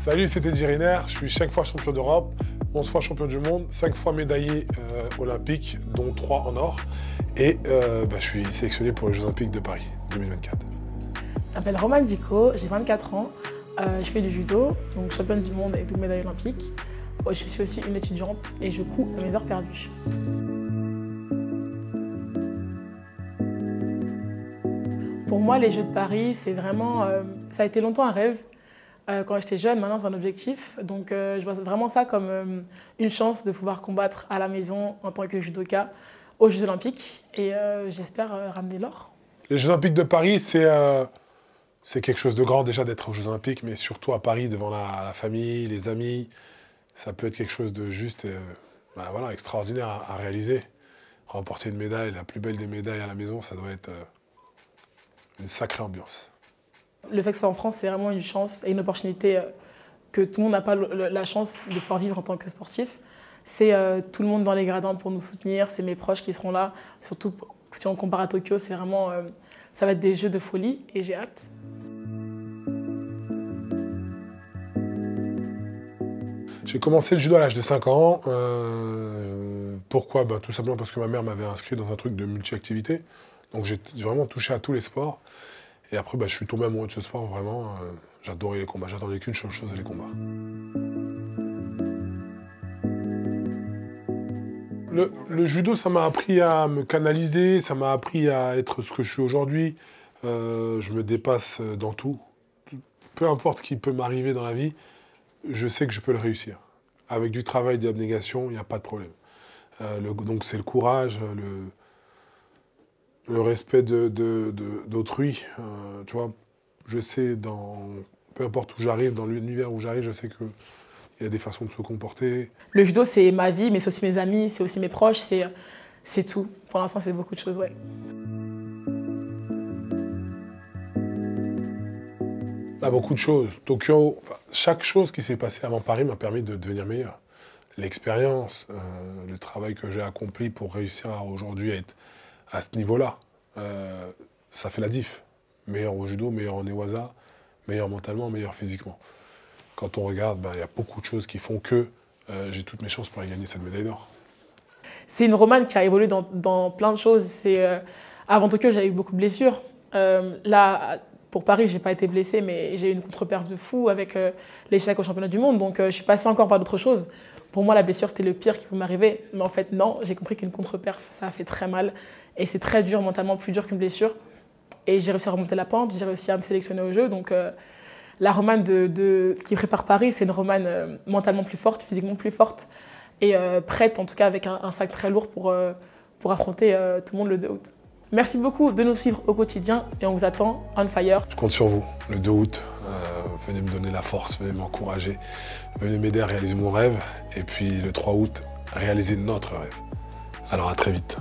Salut, c'était Jiriner, je suis 5 fois champion d'Europe, 11 fois champion du monde, 5 fois médaillé olympique, dont 3 en or. Et je suis sélectionné pour les Jeux Olympiques de Paris 2024. Je m'appelle Romane Dicot, j'ai 24 ans, je fais du judo, donc championne du monde et double médaille olympique. Je suis aussi une étudiante et je cours à mes heures perdues. Pour moi, les Jeux de Paris, c'est vraiment, ça a été longtemps un rêve. Quand j'étais jeune, maintenant c'est un objectif. Donc je vois vraiment ça comme une chance de pouvoir combattre à la maison en tant que judoka aux Jeux Olympiques. Et j'espère ramener l'or. Les Jeux Olympiques de Paris, c'est quelque chose de grand déjà d'être aux Jeux Olympiques, mais surtout à Paris, devant la famille, les amis. Ça peut être quelque chose de juste extraordinaire à réaliser. Remporter une médaille, la plus belle des médailles à la maison, ça doit être une sacrée ambiance. Le fait que ce soit en France, c'est vraiment une chance et une opportunité que tout le monde n'a pas la chance de pouvoir vivre en tant que sportif. C'est tout le monde dans les gradins pour nous soutenir, c'est mes proches qui seront là. Surtout si on compare à Tokyo, c'est vraiment, ça va être des jeux de folie et j'ai hâte. J'ai commencé le judo à l'âge de 5 ans. Pourquoi? Tout simplement parce que ma mère m'avait inscrit dans un truc de multi-activité. Donc j'ai vraiment touché à tous les sports. Et après, je suis tombé amoureux de ce sport, vraiment. J'adorais les combats, j'attendais qu'une seule chose, les combats. Le judo, ça m'a appris à me canaliser, ça m'a appris à être ce que je suis aujourd'hui. Je me dépasse dans tout. Peu importe ce qui peut m'arriver dans la vie, je sais que je peux le réussir. Avec du travail, de l'abnégation, il n'y a pas de problème. Donc c'est le courage, le respect d'autrui. Tu vois, je sais, peu importe où j'arrive, dans l'univers où j'arrive, je sais qu'il y a des façons de se comporter. Le judo, c'est ma vie, mais c'est aussi mes amis, c'est aussi mes proches, c'est tout. Pour l'instant, c'est beaucoup de choses, ouais. Beaucoup de choses. Tokyo, chaque chose qui s'est passée avant Paris m'a permis de devenir meilleur. L'expérience, le travail que j'ai accompli pour réussir aujourd'hui à être à ce niveau-là, ça fait la diff. Meilleur au judo, meilleur en newaza, meilleur mentalement, meilleur physiquement. Quand on regarde, il y a beaucoup de choses qui font que j'ai toutes mes chances pour y gagner cette médaille d'or. C'est une Romane qui a évolué dans plein de choses. Avant Tokyo, j'avais eu beaucoup de blessures. Là, pour Paris, je n'ai pas été blessée, mais j'ai eu une contre-perf de fou avec l'échec au championnat du monde. Donc je suis passée encore par d'autres choses. Pour moi, la blessure, c'était le pire qui peut m'arriver. Mais en fait, non, j'ai compris qu'une contre-perf, ça a fait très mal. Et c'est très dur, mentalement plus dur qu'une blessure. Et j'ai réussi à remonter la pente, j'ai réussi à me sélectionner au jeu. Donc la Romane qui prépare Paris, c'est une Romane mentalement plus forte, physiquement plus forte. Et prête, en tout cas, avec un sac très lourd pour affronter tout le monde le 2 août. Merci beaucoup de nous suivre au quotidien et on vous attend on fire. Je compte sur vous, le 2 août. Venez me donner la force, venez m'encourager, venez m'aider à réaliser mon rêve. Et puis le 3 août, réaliser notre rêve. Alors à très vite.